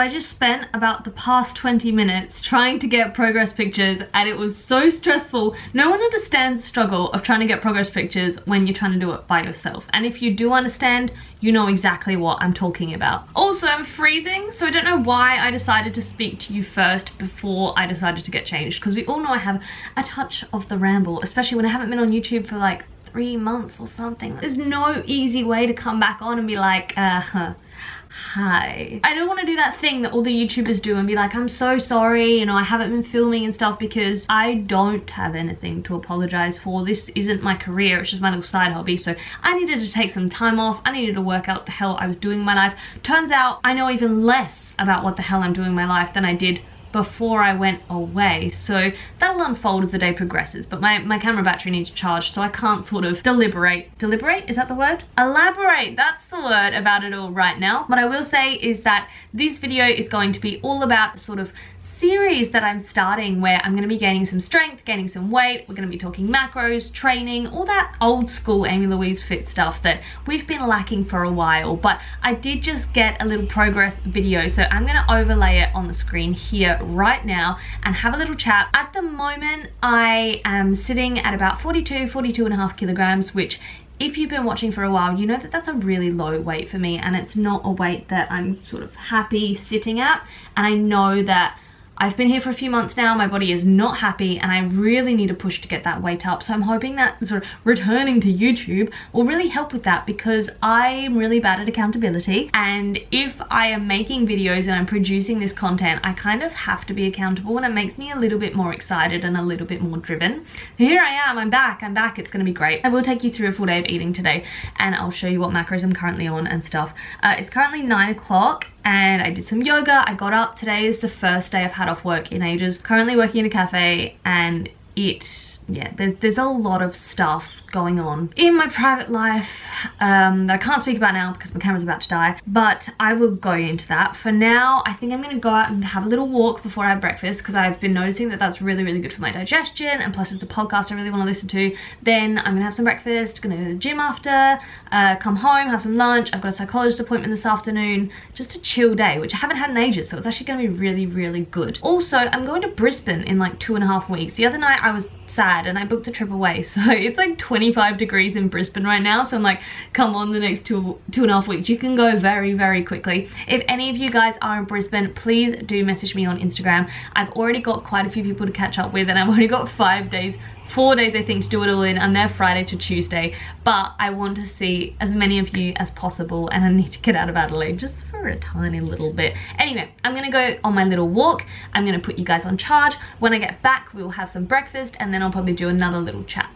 I just spent about the past 20 minutes trying to get progress pictures, and it was so stressful. No one understands the struggle of trying to get progress pictures when you're trying to do it by yourself. And if you do understand, you know exactly what I'm talking about. Also, I'm freezing, so I don't know why I decided to speak to you first before I decided to get changed, because we all know I have a touch of the ramble, especially when I haven't been on YouTube for like 3 months or something. There's no easy way to come back on and be like, hi. I don't want to do that thing that all the YouTubers do and be like, I'm so sorry, you know, I haven't been filming and stuff, because I don't have anything to apologize for. This isn't my career, it's just my little side hobby. So I needed to take some time off. I needed to work out what the hell I was doing in my life. Turns out I know even less about what the hell I'm doing in my life than I did before I went away, so that'll unfold as the day progresses. But my camera battery needs to charge, so I can't sort of deliberate, is that the word? Elaborate, that's the word, about it all right now. What I will say is that this video is going to be all about the sort of series that I'm starting, where I'm going to be gaining some strength, gaining some weight. We're going to be talking macros, training, all that old school Amy Louise fit stuff that we've been lacking for a while. But I did just get a little progress video, so I'm going to overlay it on the screen here right now and have a little chat. At the moment, I am sitting at about 42.5 kilograms, which, if you've been watching for a while, you know that that's a really low weight for me, and it's not a weight that I'm sort of happy sitting at. And I know that I've been here for a few months now, my body is not happy, and I really need a push to get that weight up. So I'm hoping that sort of returning to YouTube will really help with that, because I'm really bad at accountability. And if I am making videos and I'm producing this content, I kind of have to be accountable, and it makes me a little bit more excited and a little bit more driven. Here I am, I'm back, it's gonna be great. I will take you through a full day of eating today, and I'll show you what macros I'm currently on and stuff. It's currently 9 o'clock. And I did some yoga. I got up. Today is the first day I've had off work in ages. Currently working in a cafe, and yeah, there's a lot of stuff going on in my private life that I can't speak about now because my camera's about to die, but I will go into that. For now, I think I'm going to go out and have a little walk before I have breakfast, because I've been noticing that that's really, really good for my digestion, and plus it's the podcast I really want to listen to. Then I'm going to have some breakfast, going to go to the gym after, come home, have some lunch. I've got a psychologist appointment this afternoon. Just a chill day, which I haven't had in ages, so it's actually going to be really, really good. Also, I'm going to Brisbane in like 2.5 weeks. The other night I was sad and I booked a trip away, so it's like 25 degrees in Brisbane right now, so I'm like, come on, the next 2.5 weeks you can go very, very quickly. If any of you guys are in Brisbane, please do message me on Instagram. I've already got quite a few people to catch up with, and I've only got 4 days I think to do it all in. I'm there Friday to Tuesday, but I want to see as many of you as possible, and I need to get out of Adelaide just for a tiny little bit. Anyway, I'm gonna go on my little walk. I'm gonna put you guys on charge. When I get back, we will have some breakfast, and then I'll probably do another little chat.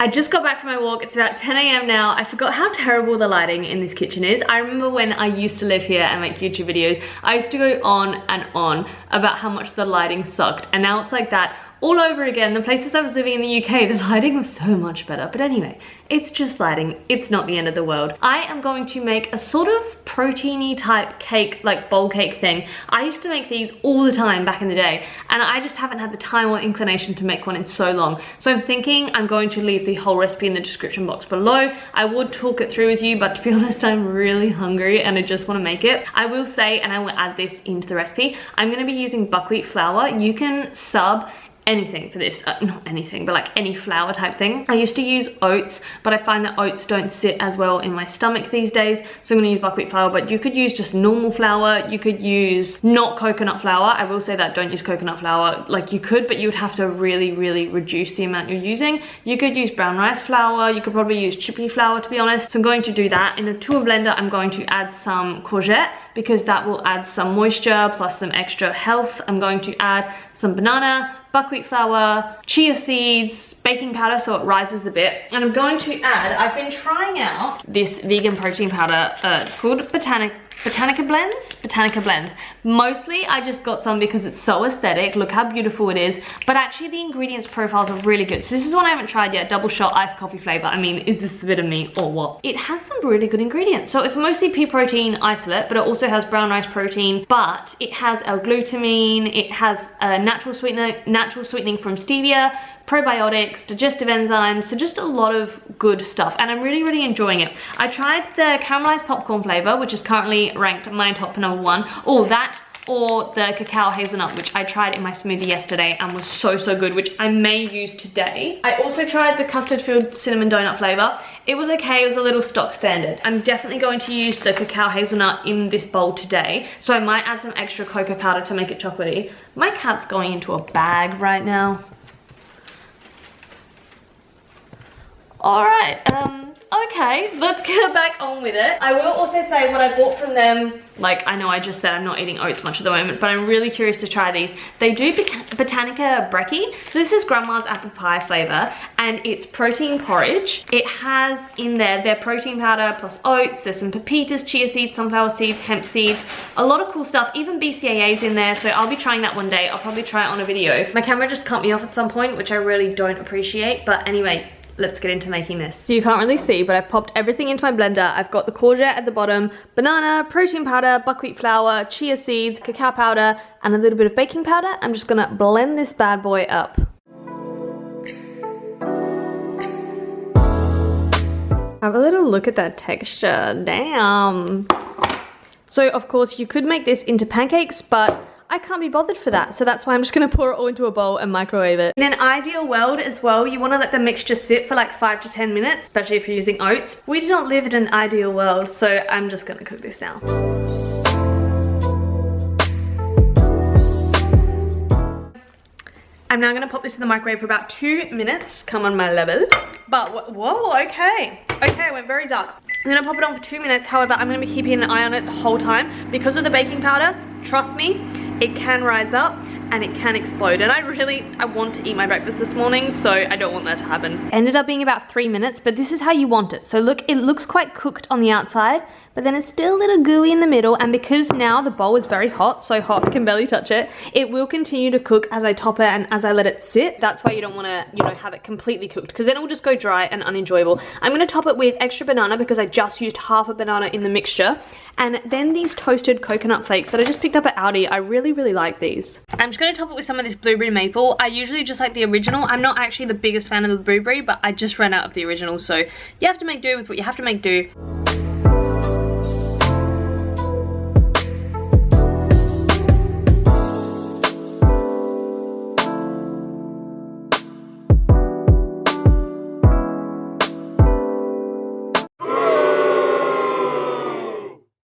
I just got back from my walk. It's about 10 AM now. I forgot how terrible the lighting in this kitchen is. I remember when I used to live here and make YouTube videos, I used to go on and on about how much the lighting sucked, and now it's like that all over again. The places I was living in the UK, the lighting was so much better. But anyway, it's just lighting. It's not the end of the world. I am going to make a sort of proteiny type cake, like bowl cake thing. I used to make these all the time back in the day, and I just haven't had the time or inclination to make one in so long. So I'm thinking I'm going to leave the whole recipe in the description box below. I would talk it through with you, but to be honest, I'm really hungry and I just want to make it. I will say, and I will add this into the recipe, I'm going to be using buckwheat flour. You can sub anything for this, not anything, but like any flour type thing. I used to use oats, but I find that oats don't sit as well in my stomach these days, so I'm gonna use buckwheat flour. But you could use just normal flour, you could use not coconut flour. I will say that don't use coconut flour. Like, you could, but you would have to really, really reduce the amount you're using. You could use brown rice flour, you could probably use chippy flour, to be honest. So I'm going to do that. In a tool blender, I'm going to add some courgette, because that will add some moisture plus some extra health. I'm going to add some banana, buckwheat flour, chia seeds, baking powder so it rises a bit. And I'm going to add, I've been trying out this vegan protein powder. It's called Botankia Blends. Mostly I just got some because it's so aesthetic. Look how beautiful it is. But actually the ingredients profiles are really good. So this is one I haven't tried yet, double shot iced coffee flavor. I mean, is this a bit of me or what? It has some really good ingredients. So it's mostly pea protein isolate, but it also has brown rice protein, but it has L-glutamine, it has a natural sweetening from stevia, probiotics, digestive enzymes, so just a lot of good stuff, and I'm really, really enjoying it. I tried the caramelized popcorn flavor, which is currently ranked my top #1. Oh, that or the cacao hazelnut, which I tried in my smoothie yesterday and was so good, which I may use today. I also tried the custard filled cinnamon donut flavor. It was okay, it was a little stock standard. I'm definitely going to use the cacao hazelnut in this bowl today, so I might add some extra cocoa powder to make it chocolatey. My cat's going into a bag right now. All right, okay, let's get back on with it. I will also say what I bought from them, like I know I just said I'm not eating oats much at the moment, but I'm really curious to try these. They do Botankia brekkie. So this is grandma's apple pie flavor and it's protein porridge. It has in there their protein powder plus oats, there's some pepitas, chia seeds, sunflower seeds, hemp seeds, a lot of cool stuff, even BCAAs in there. So I'll be trying that one day. I'll probably try it on a video. My camera just cut me off at some point, which I really don't appreciate, but anyway, let's get into making this. So you can't really see, but I've popped everything into my blender. I've got the courgette at the bottom, banana, protein powder, buckwheat flour, chia seeds, cacao powder, and a little bit of baking powder. I'm just gonna blend this bad boy up. Have a little look at that texture, damn. So of course you could make this into pancakes, but I can't be bothered for that, so that's why I'm just gonna pour it all into a bowl and microwave it. In an ideal world as well, you wanna let the mixture sit for like 5 to 10 minutes, especially if you're using oats. We do not live in an ideal world, so I'm just gonna cook this now. I'm now gonna pop this in the microwave for about 2 minutes. Come on my level. But, whoa, okay. Okay, it went very dark. I'm gonna pop it on for 2 minutes. However, I'm gonna be keeping an eye on it the whole time. Because of the baking powder, trust me, it can rise up and it can explode, and I want to eat my breakfast this morning, so I don't want that to happen. Ended up being about 3 minutes, but this is how you want it. So look, it looks quite cooked on the outside, but then it's still a little gooey in the middle, and because now the bowl is very hot, so hot I can barely touch it, it will continue to cook as I top it and as I let it sit. That's why you don't want to, you know, have it completely cooked, because then it will just go dry and unenjoyable. I'm going to top it with extra banana because I just used half a banana in the mixture, and then these toasted coconut flakes that I just picked up at Aldi. I really like these. I'm just going to top it with some of this blueberry maple. I usually just like the original. I'm not actually the biggest fan of the blueberry, but I just ran out of the original, so you have to make do with what you have to make do.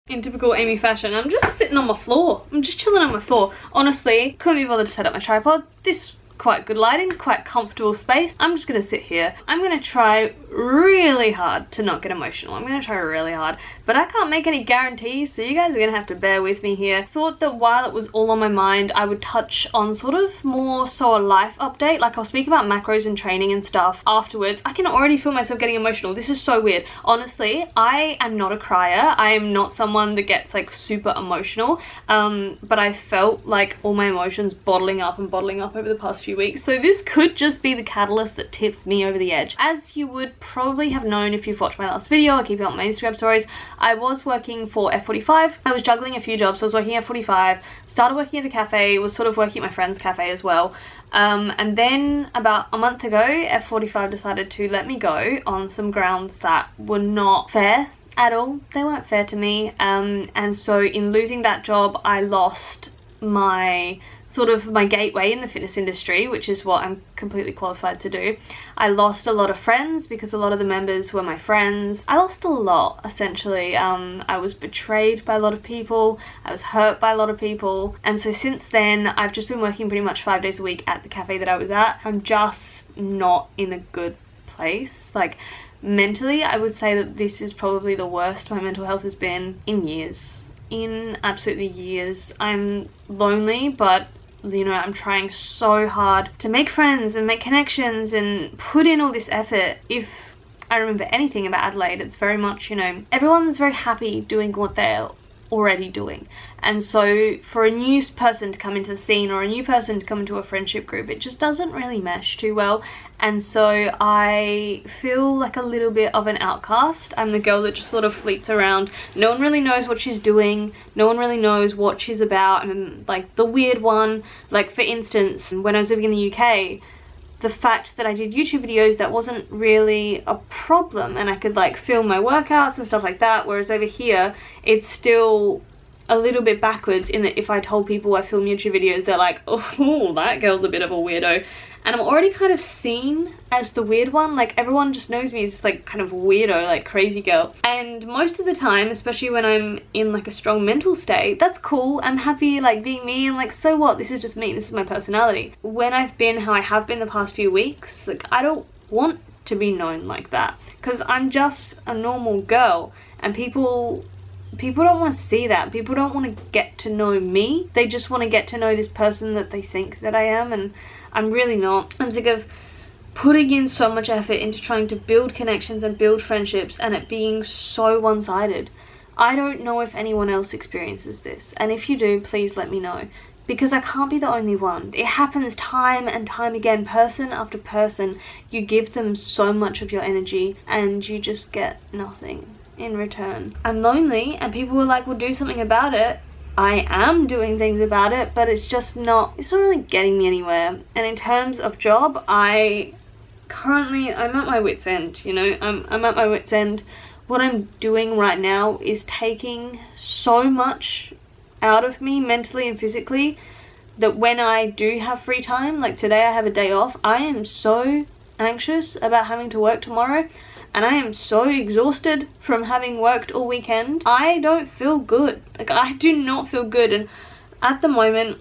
In typical Amy fashion, I'm just sitting on my floor. I'm just chilling on my floor. Honestly, couldn't be bothered to set up my tripod. This quite good lighting, quite comfortable space. I'm just gonna sit here. I'm gonna try really hard to not get emotional. I'm gonna try really hard, but I can't make any guarantees, so you guys are gonna have to bear with me here. Thought that while it was all on my mind, I would touch on sort of more so a life update. Like I'll speak about macros and training and stuff afterwards. I can already feel myself getting emotional. This is so weird. Honestly, I am not a crier. I am not someone that gets like super emotional, but I felt like all my emotions bottling up over the past few weeks, so this could just be the catalyst that tips me over the edge. As you would probably have known if you've watched my last video, I keep it on my Instagram stories, I was working for F45. I was juggling a few jobs. I was working at F45, started working at a cafe, was sort of working at my friend's cafe as well, and then about a month ago F45 decided to let me go on some grounds that were not fair at all. They weren't fair to me, and so in losing that job I lost my gateway in the fitness industry, which is what I'm completely qualified to do. I lost a lot of friends because a lot of the members were my friends. I lost a lot, essentially. I was betrayed by a lot of people. I was hurt by a lot of people. And so since then, I've just been working pretty much 5 days a week at the cafe that I was at. I'm just not in a good place. Like, mentally, I would say that this is probably the worst my mental health has been in years. In absolutely years. I'm lonely, but you know, I'm trying so hard to make friends and make connections and put in all this effort. If I remember anything about Adelaide, it's very much, you know, everyone's very happy doing what they're already doing, and so for a new person to come into the scene or a new person to come into a friendship group, it just doesn't really mesh too well. And so I feel like a little bit of an outcast. I'm the girl that just sort of fleets around. No one really knows what she's doing. No one really knows what she's about. I'm like the weird one. Like for instance, when I was living in the UK, the fact that I did YouTube videos, that wasn't really a problem, and I could like film my workouts and stuff like that, whereas over here it's still a little bit backwards in that if I told people I film YouTube videos, they're like, oh, that girl's a bit of a weirdo. And I'm already kind of seen as the weird one. Like, everyone just knows me as this like kind of weirdo, like crazy girl. And most of the time, especially when I'm in like a strong mental state, that's cool. I'm happy like being me, and like, so what? This is just me. This is my personality. When I've been how I have been the past few weeks, like, I don't want to be known like that, because I'm just a normal girl, and people don't want to see that. People don't want to get to know me. They just want to get to know this person that they think that I am, and I'm really not. I'm sick of putting in so much effort into trying to build connections and build friendships, and it being so one-sided. I don't know if anyone else experiences this, and if you do, please let me know, because I can't be the only one. It happens time and time again, person after person. You give them so much of your energy and you just get nothing in return. I'm lonely, and people were like, well, do something about it. I am doing things about it, but it's not really getting me anywhere. And in terms of job, I'm at my wit's end, you know. I'm at my wit's end. What I'm doing right now is taking so much out of me mentally and physically that when I do have free time, like today I have a day off, I am so anxious about having to work tomorrow, and I am so exhausted from having worked all weekend. I don't feel good. Like, I do not feel good, and at the moment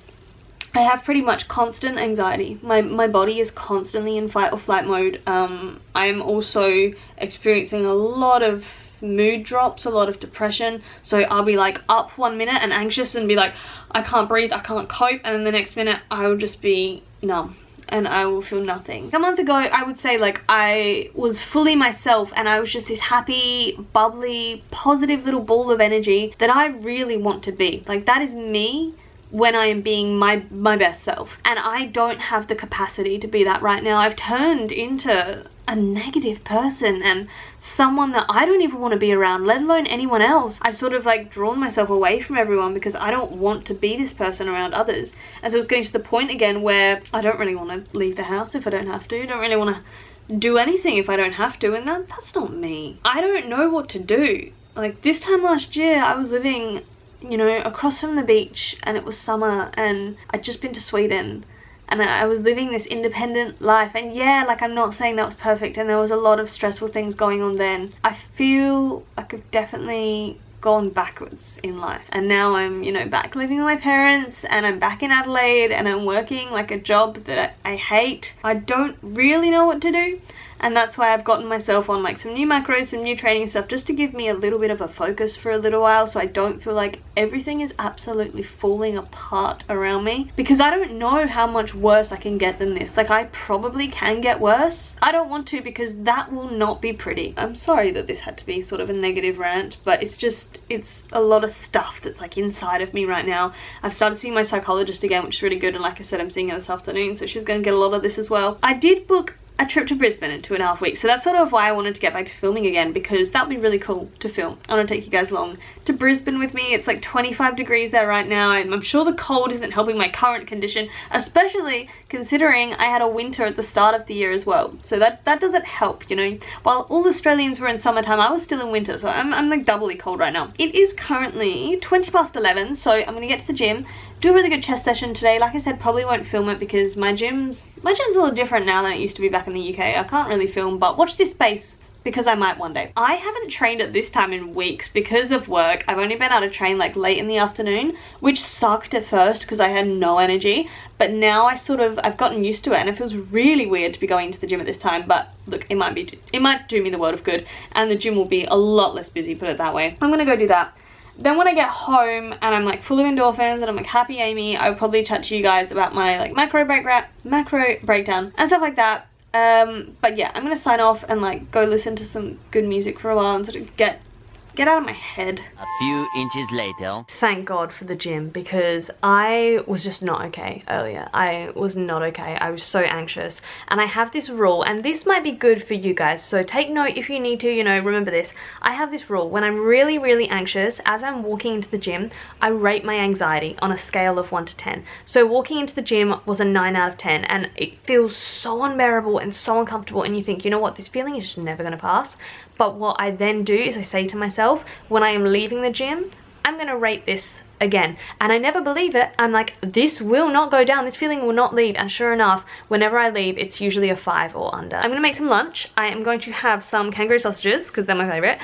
I have pretty much constant anxiety. My body is constantly in fight or flight mode. I'm also experiencing a lot of mood drops, a lot of depression. So I'll be like up 1 minute and anxious and be like, I can't breathe, I can't cope, and then the next minute I will just be numb and I will feel nothing. A month ago, I would say, like, I was fully myself, and I was just this happy, bubbly, positive little ball of energy that I really want to be. Like, that is me when I am being my best self, and I don't have the capacity to be that right now. I've turned into a negative person and someone that I don't even want to be around, let alone anyone else. I've sort of like drawn myself away from everyone because I don't want to be this person around others. And so it's getting to the point again where I don't really want to leave the house if I don't have to. I don't really want to do anything if I don't have to, and that's not me. I don't know what to do. Like, this time last year I was living, you know, across from the beach, and it was summer, and I'd just been to Sweden, and I was living this independent life. And yeah, like, I'm not saying that was perfect, and there was a lot of stressful things going on then. I feel like I've definitely gone backwards in life, and now I'm, you know, back living with my parents, and I'm back in Adelaide, and I'm working like a job that I hate. I don't really know what to do, and that's why I've gotten myself on like some new macros, some new training stuff, just to give me a little bit of a focus for a little while, so I don't feel like everything is absolutely falling apart around me, because I don't know how much worse I can get than this. Like, I probably can get worse. I don't want to, because that will not be pretty. I'm sorry that this had to be sort of a negative rant, but it's a lot of stuff that's like inside of me right now. I've started seeing my psychologist again, which is really good, and like I said, I'm seeing her this afternoon, so she's gonna get a lot of this as well. I did book a trip to Brisbane in 2.5 weeks, so that's sort of why I wanted to get back to filming again, because that would be really cool to film. I want to take you guys along to Brisbane with me. It's like 25 degrees there right now, and I'm sure the cold isn't helping my current condition, especially considering I had a winter at the start of the year as well, so that doesn't help, you know. While all Australians were in summertime, I was still in winter, so I'm like doubly cold right now. It is currently 20 past 11, so I'm gonna get to the gym, do a really good chest session today. Like I said, probably won't film it because my gym's a little different now than it used to be back in the UK. I can't really film, but watch this space because I might one day. I haven't trained at this time in weeks because of work. I've only been able to train like late in the afternoon, which sucked at first because I had no energy, but now I've gotten used to it, and it feels really weird to be going to the gym at this time. But look, it might do me the world of good, and the gym will be a lot less busy, put it that way. I'm gonna go do that. Then when I get home and I'm like full of endorphins and I'm like happy Amy, I'll probably chat to you guys about my like macro breakdown and stuff like that. But yeah, I'm gonna sign off and like go listen to some good music for a while and sort of get out of my head. A few inches later. Thank God for the gym, because I was just not okay earlier. I was not okay. I was so anxious, and I have this rule, and this might be good for you guys, so take note if you need to, you know, remember this. I have this rule: when I'm really, really anxious, as I'm walking into the gym, I rate my anxiety on a scale of 1 to 10. So walking into the gym was a 9 out of 10, and it feels so unbearable and so uncomfortable, and you think, you know what, this feeling is just never gonna pass. But what I then do is I say to myself, when I am leaving the gym, I'm gonna rate this again. And I never believe it. I'm like, this will not go down, this feeling will not leave. And sure enough, whenever I leave, it's usually a 5 or under. I'm gonna make some lunch. I am going to have some kangaroo sausages because they're my favorite.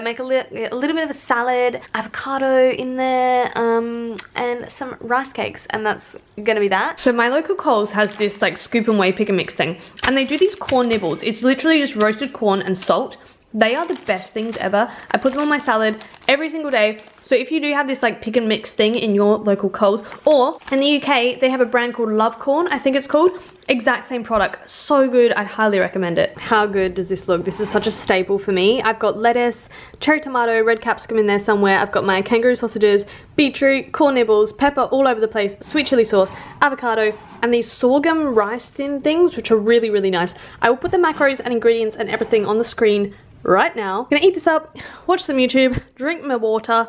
Make a little bit of a salad, avocado in there, and some rice cakes, and that's gonna be that. So my local Coles has this like scoop and weigh pick and mix thing, and they do these corn nibbles. It's literally just roasted corn and salt. They are the best things ever. I put them on my salad every single day. So if you do have this like pick and mix thing in your local Coles, or in the UK, they have a brand called Love Corn, I think it's called. Exact same product. So good. I'd highly recommend it. How good does this look? This is such a staple for me. I've got lettuce, cherry tomato, red capsicum in there somewhere. I've got my kangaroo sausages, beetroot, corn nibbles, pepper all over the place, sweet chili sauce, avocado, and these sorghum rice thin things, which are really, really nice. I will put the macros and ingredients and everything on the screen right now. Gonna eat this up, watch some YouTube, drink my water,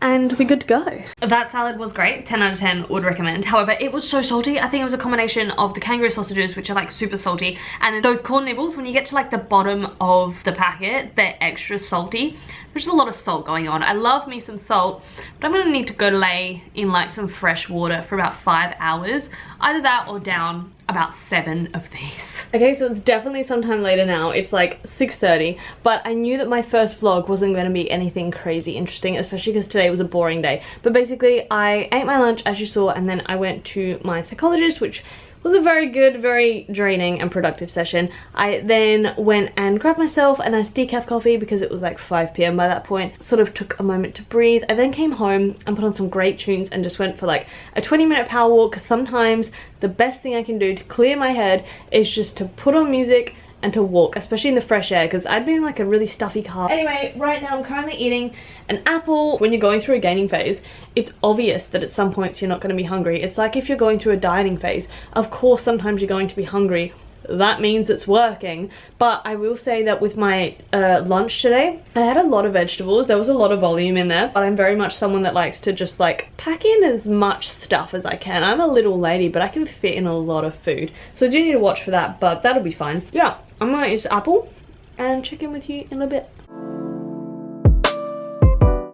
and we're good to go. That salad was great, 10 out of 10, would recommend. However, it was so salty. I think it was a combination of the kangaroo sausages, which are like super salty, and then those corn nibbles, when you get to like the bottom of the packet, they're extra salty. There's a lot of salt going on. I love me some salt, but I'm gonna need to go lay in like some fresh water for about 5 hours. Either that or down about 7 of these. Okay, so it's definitely sometime later now. It's like 6:30, but I knew that my first vlog wasn't going to be anything crazy interesting, especially because today was a boring day. But basically, I ate my lunch, as you saw, and then I went to my psychologist, which was a very good, very draining and productive session. I then went and grabbed myself a nice decaf coffee because it was like 5 PM by that point. Sort of took a moment to breathe. I then came home and put on some great tunes and just went for like a 20-minute power walk, because sometimes the best thing I can do to clear my head is just to put on music and to walk, especially in the fresh air, because I'd been in like a really stuffy car. Anyway, right now I'm currently eating an apple. When you're going through a gaining phase, it's obvious that at some points you're not going to be hungry. It's like if you're going through a dieting phase, of course sometimes you're going to be hungry. That means it's working. But I will say that with my lunch today, I had a lot of vegetables. There was a lot of volume in there, but I'm very much someone that likes to just like pack in as much stuff as I can. I'm a little lady, but I can fit in a lot of food, so I do need to watch for that, but that'll be fine. Yeah, I'm gonna eat this apple and check in with you in a bit.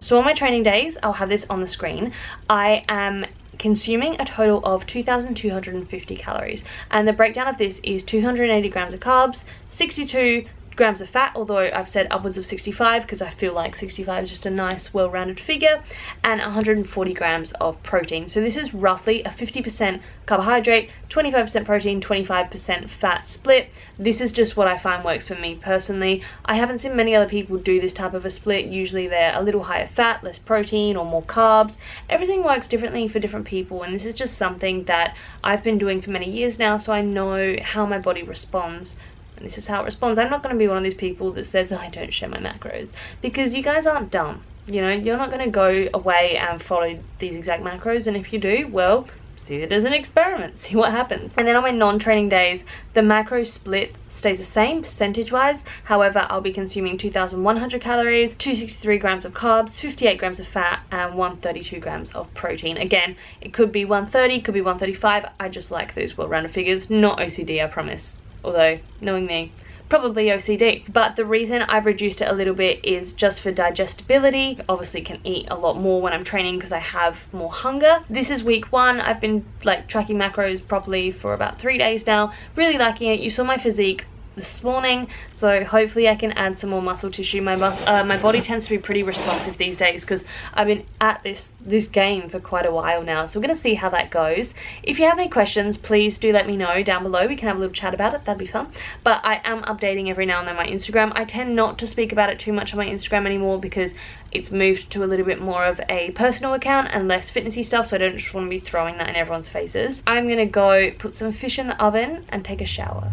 So on my training days, I'll have this on the screen. I am consuming a total of 2,250 calories, and the breakdown of this is 280 grams of carbs, 62 grams of fat, although I've said upwards of 65 because I feel like 65 is just a nice well-rounded figure, and 140 grams of protein. So this is roughly a 50% carbohydrate, 25% protein, 25% fat split. This is just what I find works for me personally. I haven't seen many other people do this type of a split. Usually they're a little higher fat, less protein, or more carbs. Everything works differently for different people, and this is just something that I've been doing for many years now, so I know how my body responds. This is how it responds. I'm not going to be one of these people that says, oh, I don't share my macros, because you guys aren't dumb. You know, you're not going to go away and follow these exact macros, and if you do, well, see it as an experiment, see what happens. And then on my non-training days, the macro split stays the same percentage wise. However, I'll be consuming 2,100 calories, 263 grams of carbs, 58 grams of fat, and 132 grams of protein. Again, it could be 130, could be 135. I just like those well-rounded figures. Not OCD, I promise. Although, knowing me, probably OCD. But the reason I've reduced it a little bit is just for digestibility. Obviously can eat a lot more when I'm training because I have more hunger. This is week 1. I've been like tracking macros properly for about 3 days now. Really liking it. You saw my physique this morning, so hopefully I can add some more muscle tissue. My body tends to be pretty responsive these days because I've been at this game for quite a while now, so we're gonna see how that goes. If you have any questions, please do let me know down below. We can have a little chat about it, that'd be fun. But I am updating every now and then my Instagram. I tend not to speak about it too much on my Instagram anymore because it's moved to a little bit more of a personal account and less fitnessy stuff, so I don't just want to be throwing that in everyone's faces. I'm gonna go put some fish in the oven and take a shower.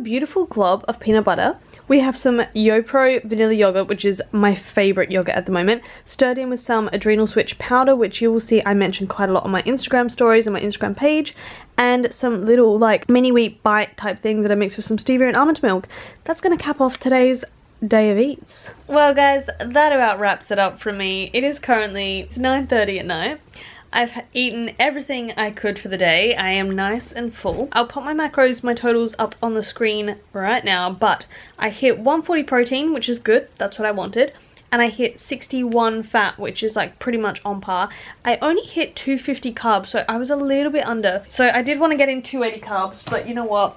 Beautiful glob of peanut butter We have some YoPro vanilla yogurt, which is my favorite yogurt at the moment, stirred in with some adrenal switch powder, which you will see I mentioned quite a lot on my Instagram stories and my Instagram page, and some little like mini wheat bite type things that I mixed with some stevia and almond milk. That's gonna cap off today's day of eats. Well guys, that about wraps it up from me. It is currently 9:30 at night. I've eaten everything I could for the day. I am nice and full. I'll pop my macros, my totals up on the screen right now, but I hit 140 protein, which is good. That's what I wanted. And I hit 61 fat, which is like pretty much on par. I only hit 250 carbs, so I was a little bit under. So I did want to get in 280 carbs, but you know what?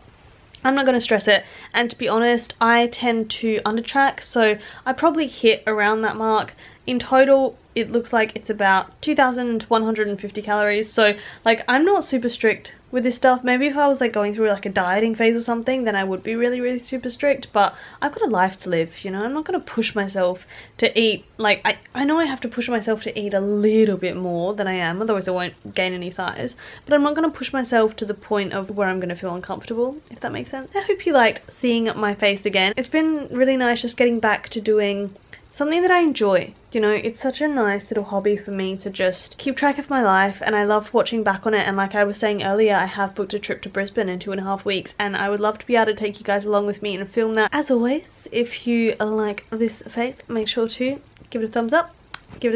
I'm not going to stress it, and to be honest, I tend to undertrack, so I probably hit around that mark. In total, it looks like it's about 2,150 calories, so like I'm not super strict with this stuff. Maybe if I was like going through like a dieting phase or something, then I would be really super strict, but I've got a life to live, you know. I'm not going to push myself to eat, like I know I have to push myself to eat a little bit more than I am, otherwise I won't gain any size, but I'm not going to push myself to the point of where I'm going to feel uncomfortable, if that makes sense. I hope you liked seeing my face again. It's been really nice just getting back to doing something that I enjoy. You know, it's such a nice little hobby for me to just keep track of my life, and I love watching back on it. And like I was saying earlier, I have booked a trip to Brisbane in 2.5 weeks, and I would love to be able to take you guys along with me and film that. As always, if you like this face, make sure to give it a thumbs up, give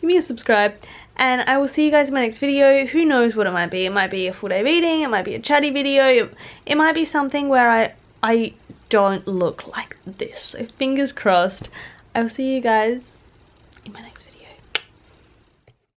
me a subscribe, and I will see you guys in my next video. Who knows what it might be? It might be a full day of eating, it might be a chatty video, it might be something where I don't look like this. So fingers crossed. I will see you guys in my next video.